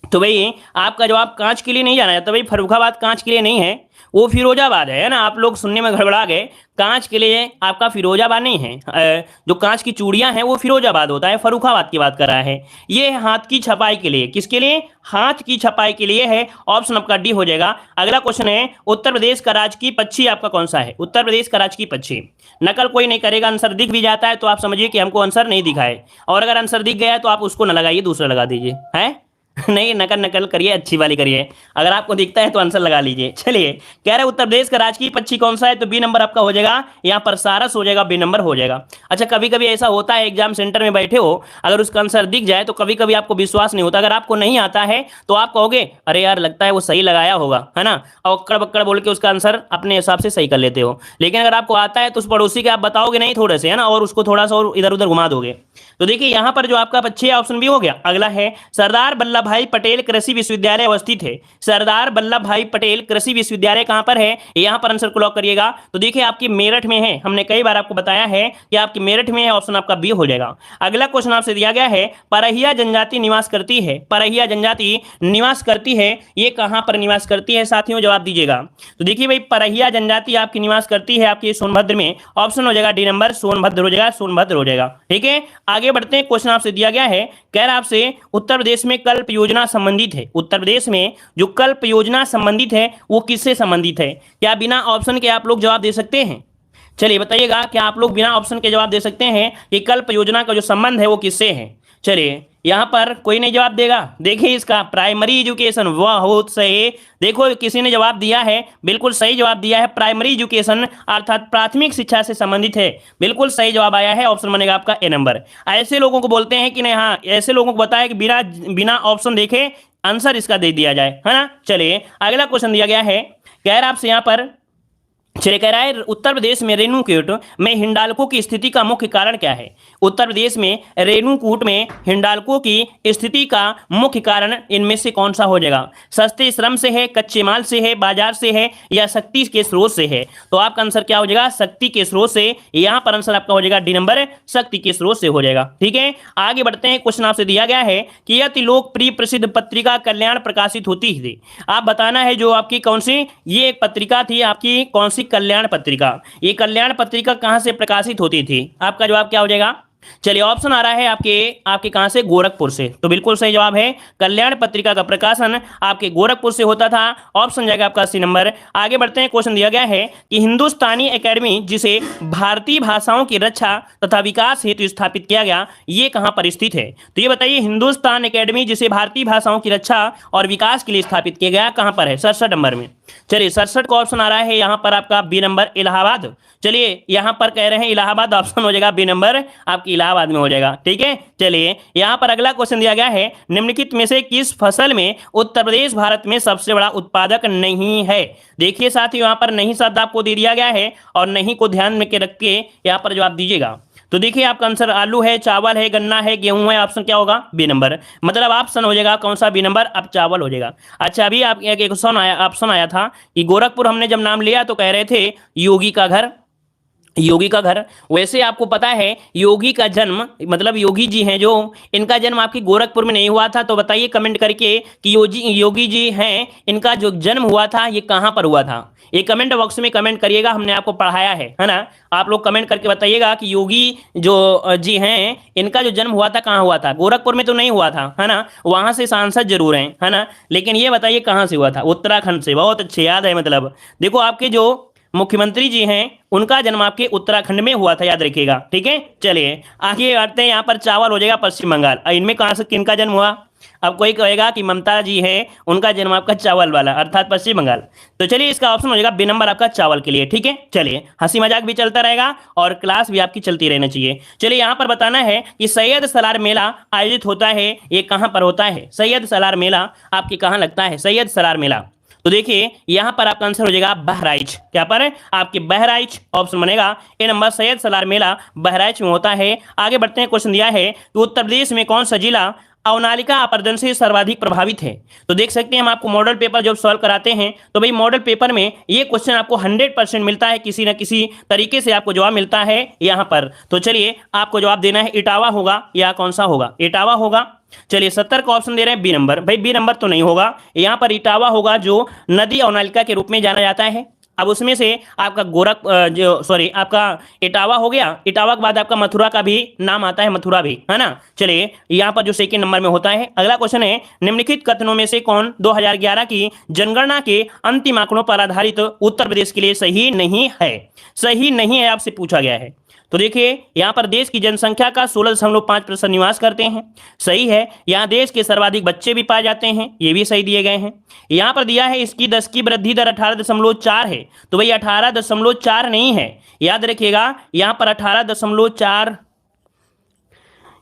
तो भाई आपका जवाब कांच के लिए नहीं जाना जाता भाई, फर्रुखाबाद कांच के लिए नहीं है, वो फिरोजाबाद है ना। आप लोग सुनने में गड़बड़ा गए, कांच के लिए आपका फिरोजाबाद नहीं है, जो कांच की चूड़ियां हैं वो फिरोजाबाद होता है, फर्रुखाबाद की बात कर रहा है। ये हाथ की छपाई के लिए, किसके लिए? हाथ की छपाई के लिए है, ऑप्शन आपका डी हो जाएगा। अगला क्वेश्चन है, उत्तर प्रदेश का राजकीय पक्षी आपका कौन सा है? उत्तर प्रदेश का राजकीय पक्षी, नकल कोई नहीं करेगा, आंसर दिख भी जाता है तो आप समझिए कि हमको आंसर नहीं दिखा है, और अगर आंसर दिख गया है तो आप उसको न लगाइए, दूसरा लगा दीजिए, है नहीं, नकल करिए, अच्छी वाली करिए। अगर आपको दिखता है तो आंसर लगा लीजिए। चलिए कह रहे उत्तर प्रदेश का राजकीय पक्षी कौन सा है? तो बी नंबर आपका हो जाएगा, यहाँ पर सारस हो जाएगा, बी नंबर हो जाएगा। अच्छा कभी कभी ऐसा होता है एग्जाम सेंटर में बैठे हो, अगर उसका आंसर दिख जाए तो कभी कभी आपको विश्वास नहीं होता, अगर आपको नहीं आता है तो आप कहोगे अरे यार लगता है वो सही लगाया होगा, है ना, और अक्कड़ बक्कड़ बोल के उसका आंसर अपने हिसाब से सही कर लेते हो। लेकिन अगर आपको आता है तो उस पड़ोसी के आप बताओगे नहीं थोड़े से, है ना, और उसको थोड़ा सा और इधर उधर घुमा दोगे। तो देखिए यहाँ पर जो आपका अच्छे ऑप्शन भी हो गया। अगला है सरदार वल्लभ वल्लभ भाई पटेल कृषि विश्वविद्यालय अवस्थित है? सरदार वल्लभ भाई पटेल कृषि विश्वविद्यालय कहां पर है? यहां पर आंसर को लॉक करिएगा। तो देखिए आपकी मेरठ में है, हमने कई बार आपको बताया है कि आपकी मेरठ में है, ऑप्शन आपका बी हो जाएगा। अगला क्वेश्चन आपसे दिया गया है, परहिया जनजाति निवास करती है, परहिया जनजाति निवास करती है, ये कहां पर निवास करती है साथियों? जवाब दीजिएगा। तो देखिए भाई परहिया जनजाति आपकी निवास करती है आपके सोनभद्र में, ऑप्शन हो जाएगा डी नंबर, सोनभद्र हो जाएगा, सोनभद्र हो जाएगा। ठीक है, आगे बढ़ते हैं। क्वेश्चन आपसे दिया गया है, कह रहा आपसे उत्तर प्रदेश में कल्प योजना संबंधित है, उत्तर प्रदेश में जो कल्प योजना संबंधित है वो किससे संबंधित है? क्या बिना ऑप्शन के आप लोग जवाब दे सकते हैं? चलिए बताइएगा, क्या आप लोग बिना ऑप्शन के जवाब दे सकते हैं कि कल्प योजना का जो संबंध है वो किससे है? चलिए यहां पर कोई नहीं जवाब देगा। देखिए इसका प्राइमरी एजुकेशन, बहुत सही। देखो किसी ने जवाब दिया है, बिल्कुल सही जवाब दिया है, प्राइमरी एजुकेशन अर्थात प्राथमिक शिक्षा से संबंधित है। बिल्कुल सही जवाब आया है, ऑप्शन बनेगा आपका ए नंबर। ऐसे लोगों को बोलते हैं कि नहीं, हाँ ऐसे लोगों को बताया कि बिना बिना ऑप्शन देखे आंसर इसका दे दिया जाए, है ना। चलिए अगला क्वेश्चन दिया गया है, कह रहा आपसे यहां पर, चलिए कह रहा है उत्तर प्रदेश में रेणुकूट में हिंडाल्को की स्थिति का मुख्य कारण क्या है? उत्तर प्रदेश में रेणुकूट में हिंडाल्को की स्थिति का मुख्य कारण इनमें से कौन सा हो जाएगा? सस्ते श्रम से है, कच्चे माल से है, बाजार से है, या शक्ति के स्रोत से है? तो आपका आंसर क्या हो जाएगा? शक्ति के स्रोत से। यहां पर आंसर आपका हो जाएगा डी नंबर, शक्ति के स्रोत से हो जाएगा। ठीक है, आगे बढ़ते हैं। क्वेश्चन आपसे दिया गया है कि अति लोकप्रिय प्रसिद्ध पत्रिका कल्याण प्रकाशित होती थी, आप बताना है जो आपकी कौन सी ये एक पत्रिका थी, आपकी कौन सी कल्याण पत्रिका। ये कल्याण पत्रिका कहां से प्रकाशित होती थी? आपका जवाब क्या हो जाएगा? चलिए ऑप्शन आ रहा है आपके कहां से? गोरखपुर से। तो बिल्कुल सही जवाब है, कल्याण पत्रिका का प्रकाशन आपके गोरखपुर से होता था, ऑप्शन जाएगा आपका सी नंबर। आगे बढ़ते हैं। क्वेश्चन दिया गया है कि हिंदुस्तानी एकेडमी जिसे भारतीय भाषाओं की रक्षा तथा विकास हेतु स्थापित किया गया, ये कहां पर स्थित है? तो ये बताइए, हिंदुस्तान एकेडमी जिसे भारतीय भाषाओं की रक्षा और विकास के लिए स्थापित किया गया कहां पर है? 67 नंबर में। चलिए 67 का ऑप्शन आ रहा है यहां पर आपका बी नंबर, इलाहाबाद। चलिए यहां पर कह रहे हैं इलाहाबाद, ऑप्शन हो जाएगा बी नंबर, आपकी इलाहाबाद में हो जाएगा। ठीक है, चलिए यहां पर अगला क्वेश्चन दिया गया है, निम्नलिखित में से किस फसल में उत्तर प्रदेश भारत में सबसे बड़ा उत्पादक नहीं है? देखिए साथियों यहां पर नहीं शब्द आपको दे दिया गया है, और नहीं को ध्यान में रख के यहां पर जवाब दीजिएगा। तो देखिए आपका आंसर आलू है, चावल है, गन्ना है, गेहूं है, ऑप्शन क्या होगा? B number. मतलब ऑप्शन हो जाएगा कौन सा? बी नंबर, अब चावल हो जाएगा। अच्छा अभी आप एक ऑप्शन आया था कि गोरखपुर हमने जब नाम लिया तो कह रहे थे योगी का घर, योगी का घर। वैसे आपको पता है योगी का जन्म, मतलब योगी जी हैं जो, इनका जन्म आपकी गोरखपुर में नहीं हुआ था। तो बताइए कमेंट करके कि योगी जी हैं, इनका जो जन्म हुआ था ये कहां पर हुआ था? ये कमेंट बॉक्स में कमेंट करिएगा, हमने आपको पढ़ाया है ना। आप लोग कमेंट करके बताइएगा कि योगी जो जी हैं इनका जो जन्म हुआ था कहाँ हुआ था? गोरखपुर में तो नहीं हुआ था, है ना, वहां से सांसद जरूर हैं, है ना, लेकिन ये बताइए कहाँ से हुआ था? उत्तराखंड से। बहुत अच्छे, याद है। मतलब देखो आपके जो मुख्यमंत्री जी हैं उनका जन्म आपके उत्तराखंड में हुआ था, याद रखिएगा। ठीक है, चलिए आगे बढ़ते हैं। यहाँ पर चावल हो जाएगा पश्चिम बंगाल। इनमें कहाँ से किनका जन्म हुआ? अब कोई कहेगा कि ममता जी है, उनका जन्म आपका चावल वाला अर्थात पश्चिम बंगाल। तो चलिए इसका ऑप्शन हो जाएगा बी नंबर आपका, चावल के लिए। ठीक है, चलिए हंसी मजाक भी चलता रहेगा और क्लास भी आपकी चलती रहना चाहिए। चलिए यहाँ पर बताना है कि सैयद सलार मेला आयोजित होता है, ये कहाँ पर होता है? सैयद सलार मेला आपके कहाँ लगता है? सैयद सलार मेला। तो देखिए यहां पर आपका आंसर हो जाएगा बहराइच। क्या पर? आपके बहराइच, ऑप्शन बनेगा ए नंबर, सैयद सलार मेला बहराइच में होता है। आगे बढ़ते हैं। क्वेश्चन दिया है कि उत्तर प्रदेश में कौन सा जिला अवनालिका अपरदन से सर्वाधिक प्रभावित है? तो देख सकते हैं हम आपको मॉडल पेपर जब सॉल्व कराते हैं तो भाई मॉडल पेपर में ये क्वेश्चन आपको 100% मिलता है, किसी न किसी तरीके से आपको जवाब मिलता है यहाँ पर। तो चलिए आपको जवाब देना है, इटावा होगा या कौन सा होगा? इटावा होगा। चलिए 70 का ऑप्शन दे रहे हैं बी नंबर। भाई बी नंबर तो नहीं होगा, यहाँ पर इटावा होगा जो नदी अवनालिका के रूप में जाना जाता है। अब उसमें से आपका आपका इटावा हो गया, इटावा के बाद आपका मथुरा का भी नाम आता है, मथुरा भी, है ना। चलिए यहाँ पर जो सेकंड नंबर में होता है। अगला क्वेश्चन है, निम्नलिखित कथनों में से कौन 2011 की जनगणना के अंतिम आंकड़ों पर आधारित उत्तर प्रदेश के लिए सही नहीं है? सही नहीं है आपसे पूछा गया है। तो देखिए यहाँ पर देश की जनसंख्या का 16.5% निवास करते हैं, सही है। यहाँ देश के सर्वाधिक बच्चे भी पाए जाते हैं, ये भी सही दिए गए हैं। यहाँ पर दिया है इसकी 10 की वृद्धि दर 18.4 है, तो भाई 18.4 नहीं है, याद रखिएगा। यहाँ पर 18.4,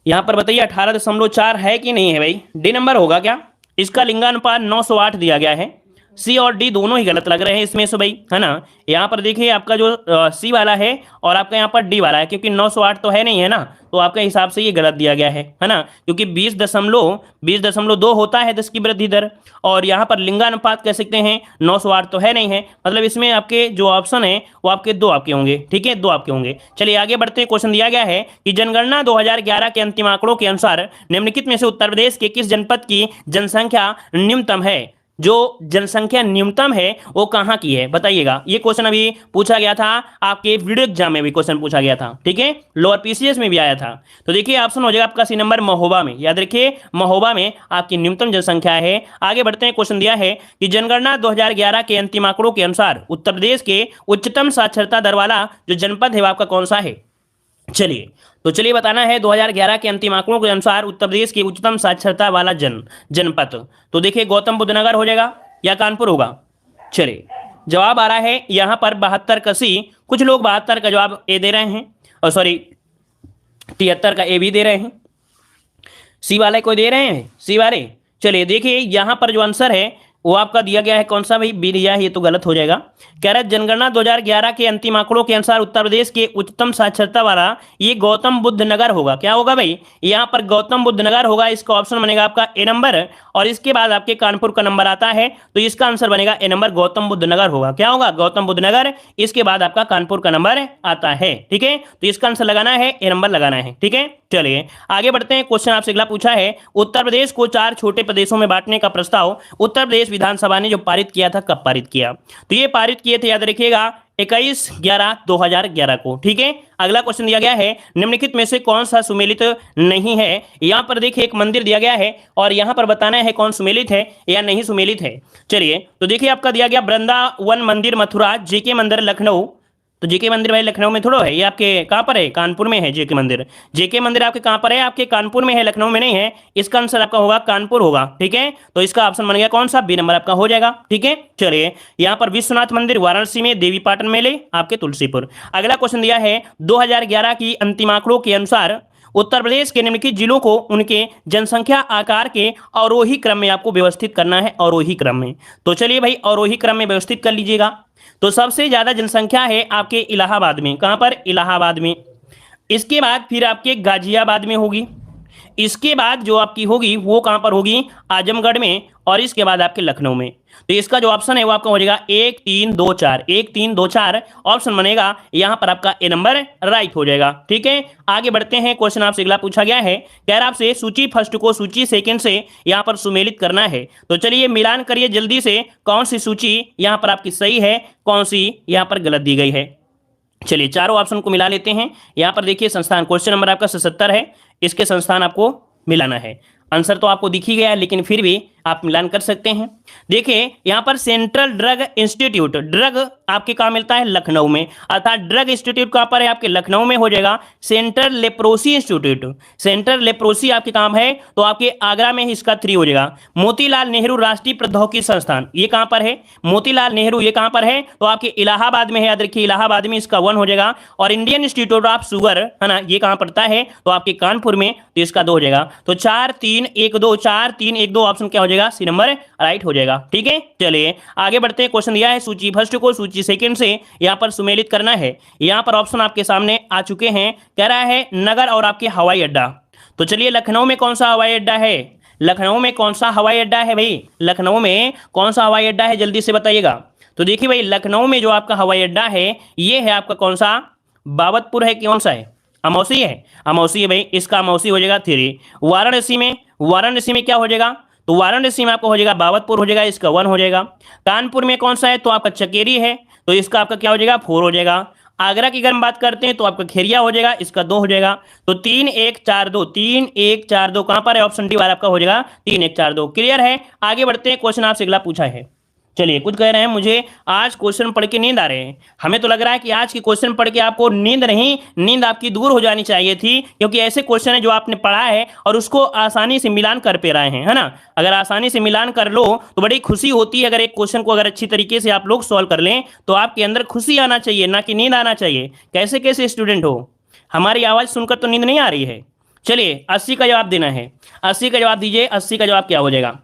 यहाँ पर बताइए 18.4 है कि नहीं है? भाई डी नंबर होगा क्या? इसका लिंगानुपात 908 दिया गया है, सी और डी दोनों ही गलत लग रहे हैं इसमें से भाई, है ना। यहाँ पर देखिए आपका जो सी वाला है और आपका यहाँ पर डी वाला है, क्योंकि 908 तो है नहीं, है ना, तो आपके हिसाब से ये गलत दिया गया है ना, क्योंकि 20.2 होता है 10 की वृद्धि दर, और यहाँ पर लिंगानुपात कह सकते हैं 908 तो है नहीं है, मतलब इसमें आपके जो ऑप्शन है वो आपके दो आपके होंगे, ठीक है, दो आपके होंगे। चलिए आगे बढ़ते हैं। क्वेश्चन दिया गया है कि जनगणना 2011 के अंतिम आंकड़ों के अनुसार निम्नलिखित में से उत्तर प्रदेश के किस जनपद की जनसंख्या न्यूनतम है? जो जनसंख्या न्यूनतम है वो कहां की है बताइएगा। ये क्वेश्चन अभी पूछा गया था, आपके वीडियो एग्जाम में भी क्वेश्चन पूछा गया था, ठीक है, लोअर पीसीएस में भी आया था। तो देखिए ऑप्शन हो जाएगा आपका सी नंबर महोबा में, याद रखिए महोबा में आपकी न्यूनतम जनसंख्या है। आगे बढ़ते हैं। क्वेश्चन दिया है कि जनगणना 2011 के अंतिम आंकड़ों के अनुसार उत्तर प्रदेश के उच्चतम साक्षरता दर वाला जो जनपद है वो आपका कौन सा है? चलिए बताना है 2011 के अंतिम आंकड़ों के अनुसार उत्तर प्रदेश की उच्चतम साक्षरता वाला जनपद। तो देखिए गौतम बुद्ध नगर हो जाएगा या कानपुर होगा। चलिए जवाब आ रहा है यहाँ पर 72 का सी, कुछ लोग 72 का जवाब ए दे रहे हैं, और सॉरी 73 का ए भी दे रहे हैं, सी वाले को दे रहे हैं सी वाले। चलिए देखिए यहाँ पर जो आंसर है वो आपका दिया गया है कौन सा भाई? बी दिया है, ये तो गलत हो जाएगा। कह रहा है जनगणना 2011 के अंतिम आंकड़ों के अनुसार उत्तर प्रदेश के उच्चतम साक्षरता वाला ये गौतम बुद्ध नगर होगा। क्या होगा भाई? यहाँ पर गौतम बुद्ध नगर होगा, इसका ऑप्शन बनेगा आपका ए नंबर, और इसके बाद आपके कानपुर का नंबर आता है तो इसका आंसर बनेगा ए नंबर, गौतम बुद्ध नगर होगा। क्या होगा? गौतम बुद्ध नगर, इसके बाद आपका कानपुर का नंबर आता है, ठीक है। तो इसका आंसर लगाना है ए नंबर लगाना है, ठीक है। चलिए आगे बढ़ते हैं। क्वेश्चन आपसे अगला पूछा है उत्तर प्रदेश को 4 छोटे प्रदेशों में बांटने का प्रस्ताव उत्तर प्रदेश विधानसभा ने जो पारित किया था, कब पारित किया? तो ये पारित किए थे, याद रखिएगा 21/11/2011 को, ठीक है। अगला क्वेश्चन दिया गया है निम्नलिखित में से कौन सा सुमेलित नहीं है? यहां पर देखिए एक मंदिर दिया गया है और यहां पर बताना है कौन सुमेलित है या नहीं सुमेलित है। चलिए तो देखिए आपका दिया गया वृंदावन मंदिर मथुरा, जेके मंदिर लखनऊ। तो जेके मंदिर भाई लखनऊ में थोड़ा है, ये आपके कहाँ पर है? कानपुर में है जेके मंदिर। जेके मंदिर आपके कहाँ पर है? आपके कानपुर में है, लखनऊ में नहीं है। इसका आंसर आपका होगा कानपुर होगा, ठीक है। तो इसका ऑप्शन बन गया कौन सा? बी नंबर आपका हो जाएगा, ठीक है। चलिए यहाँ पर विश्वनाथ मंदिर वाराणसी में, देवीपाटन मेले आपके तुलसीपुर। अगला क्वेश्चन दिया है 2011 की अंतिम आंकड़ों के अनुसार उत्तर प्रदेश के निम्नलिखित जिलों को उनके जनसंख्या आकार के अवरोही क्रम में आपको व्यवस्थित करना है, अवरोही क्रम में। तो चलिए भाई अवरोही क्रम में व्यवस्थित कर लीजिएगा। तो सबसे ज्यादा जनसंख्या है आपके इलाहाबाद में। कहां पर? इलाहाबाद में। इसके बाद फिर आपके गाजियाबाद में होगी, इसके बाद जो आपकी होगी वो कहां पर होगी? आजमगढ़ में, और इसके बाद आपके लखनऊ में। तो इसका जो ऑप्शन है वो आपका हो जाएगा 1 3 2 4, 1 3 2 4 ऑप्शन बनेगा, यहां पर आपका ए नंबर राइट हो जाएगा, ठीक है। आगे बढ़ते हैं। क्वेश्चन आपसे अगला पूछा गया है, कह रहा आपसे सूची फर्स्ट को सूची सेकंड से यहां पर सुमेलित करना है। तो चलिए मिलान करिए जल्दी से, कौन सी सूची यहां पर आपकी सही है, कौन सी यहां पर गलत दी गई है। चलिए चारों ऑप्शन को मिला लेते हैं। यहां पर देखिए संस्थान, क्वेश्चन नंबर आपका 77 है, इसके संस्थान आपको मिलाना है। आंसर तो आपको दिख ही गया है, लेकिन फिर भी आप मिलान कर सकते हैं। देखिए यहां पर सेंट्रल ड्रग इंस्टीट्यूट, ड्रग आपके कहां मिलता है? लखनऊ में, अर्थात ड्रग इंस्टीट्यूट कहां पर है? आपके लखनऊ में हो जाएगा। Central leprosy institute, central leprosy आपके काम है तो आपके आगरा में ही इसका 3 हो जाएगा। मोतीलाल नेहरू राष्ट्रीय प्रौद्योगिकी संस्थान, ये कहां पर है? मोतीलाल नेहरू, ये कहां पर है? तो आपके इलाहाबाद में है, याद रखिए इलाहाबाद में, इसका 1 हो जाएगा। और इंडियन इंस्टीट्यूट ऑफ शुगर, है ना, ये कहां पड़ता है? तो आपके कानपुर में, तो इसका 2 हो जाएगा। तो 4 3 1 2, 4 3 1 2 ऑप्शन क्या हो जाएगा? सी नंबर राइट हो जाएगा, ठीक है। चलिए आगे बढ़ते हैं। क्वेश्चन दिया है सूची फर्स्ट को सूची सेकंड से यहां पर सुमेलित करना है। यहां पर ऑप्शन आपके सामने आ चुके हैं। कह रहा है नगर और आपके हवाई अड्डा। तो चलिए लखनऊ में कौन सा हवाई अड्डा है? लखनऊ में कौन सा हवाई अड्डा है भाई? लखनऊ में कौन सा हवाई अड्डा है, जल्दी से बताइएगा। तो देखिए भाई लखनऊ में जो आपका हवाई अड्डा है ये है आपका कौन सा? बाबतपुर है, कौन सा है? अमौसी है, अमौसी है भाई, इसका अमौसी हो जाएगा 3। वाराणसी में, वाराणसी में क्या हो जाएगा? तो वाराणसी में आपका हो जाएगा बाबतपुर हो जाएगा, इसका 1 हो जाएगा। कानपुर में कौन सा है? तो आपका चकेरी है, तो इसका आपका क्या हो जाएगा? 4 हो जाएगा। आगरा की अगर हम बात करते हैं तो आपका खेरिया हो जाएगा, इसका 2 हो जाएगा। तो 3 1 4 2, 3 1 4 2 कहां पर है? ऑप्शन डी वाला आपका हो जाएगा 3 1 4 2। क्लियर है? आगे बढ़ते हैं। क्वेश्चन आपसे अगला पूछा है। चलिए कुछ कह रहे हैं मुझे आज क्वेश्चन पढ़ के नींद आ रहे हैं। हमें तो लग रहा है कि आज के क्वेश्चन पढ़ के आपको नींद नहीं, नींद आपकी दूर हो जानी चाहिए थी, क्योंकि ऐसे क्वेश्चन है जो आपने पढ़ा है और उसको आसानी से मिलान कर पे रहे हैं, है ना। अगर आसानी से मिलान कर लो तो बड़ी खुशी होती है। अगर एक क्वेश्चन को अगर अच्छी तरीके से आप लोग सॉल्व कर लें तो आपके अंदर खुशी आना चाहिए, ना कि नींद आना चाहिए। कैसे कैसे स्टूडेंट हो? हमारी आवाज सुनकर तो नींद नहीं आ रही है। चलिए 80 का जवाब देना है, 80 का जवाब दीजिए। 80 का जवाब क्या हो जाएगा?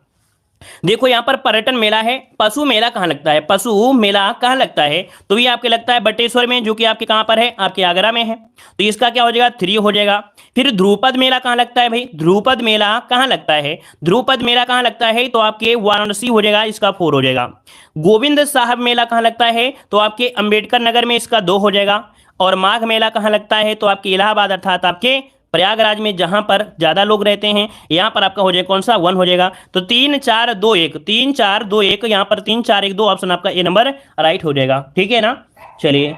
देखो यहाँ पर पर्यटन मेला है, पशु मेला कहाँ लगता है, पशु मेला कहाँ लगता है, तो ये आपके लगता है बटेश्वर में, जो कि आपके कहाँ पर है, आपके आगरा में है। तो इसका क्या हो जाएगा, 3 हो जाएगा। फिर ध्रुपद मेला कहाँ लगता है भाई, ध्रुपद मेला कहाँ लगता है, ध्रुपद मेला कहाँ लगता है, तो आपके वाराणसी हो जाएगा, इसका 4 हो जाएगा। गोविंद साहब मेला कहाँ लगता है, तो आपके अंबेडकर नगर में, इसका 2 हो जाएगा। और माघ मेला कहाँ लगता है, तो आपके इलाहाबाद अर्थात आपके प्रयागराज में, जहां पर ज्यादा लोग रहते हैं, यहां पर आपका हो जाएगा कौन सा, 1 हो जाएगा। तो 3 4 2 1, 3 4 2 1, यहां पर 3 4 1 2 ऑप्शन आपका ए नंबर राइट हो जाएगा, ठीक है ना। चलिए,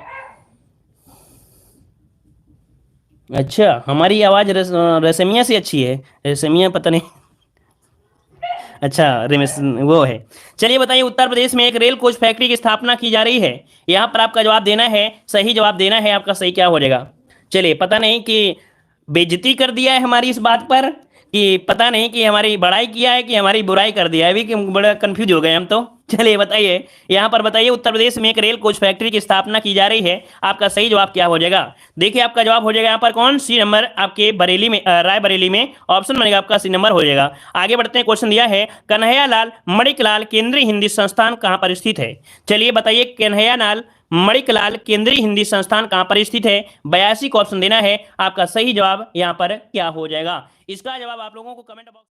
अच्छा हमारी आवाज रसमिया से अच्छी है, रसमिया पता नहीं। अच्छा रमेश वो है। चलिए बताइए, उत्तर प्रदेश में एक रेल कोच फैक्ट्री की स्थापना की जा रही है, यहाँ पर आपका जवाब देना है, सही जवाब देना है, आपका सही क्या हो जाएगा। चलिए, पता नहीं कि बेइज्जती कर दिया है हमारी इस बात पर, कि पता नहीं कि हमारी बड़ाई किया है कि हमारी बुराई कर दिया है, अभी कि बड़ा कंफ्यूज हो गए हम तो। चलिए बताइए, यहाँ पर बताइए, उत्तर प्रदेश में एक रेल कोच फैक्ट्री की स्थापना की जा रही है, आपका सही जवाब क्या हो जाएगा। देखिए आपका जवाब हो जाएगा यहाँ पर कौन, सी नंबर, आपके बरेली में, रायबरेली में ऑप्शन बनेगा आपका, सी नंबर हो जाएगा। आगे बढ़ते हैं, क्वेश्चन दिया है, कन्हैयालाल मणिकलाल केंद्रीय हिंदी संस्थान कहाँ पर स्थित है। चलिए बताइए, कन्हैयालाल मणिकलाल केंद्रीय हिंदी संस्थान कहाँ पर स्थित है, 82 को ऑप्शन देना है, आपका सही जवाब यहाँ पर क्या हो जाएगा। इसका जवाब आप लोगों को कमेंट बॉक्स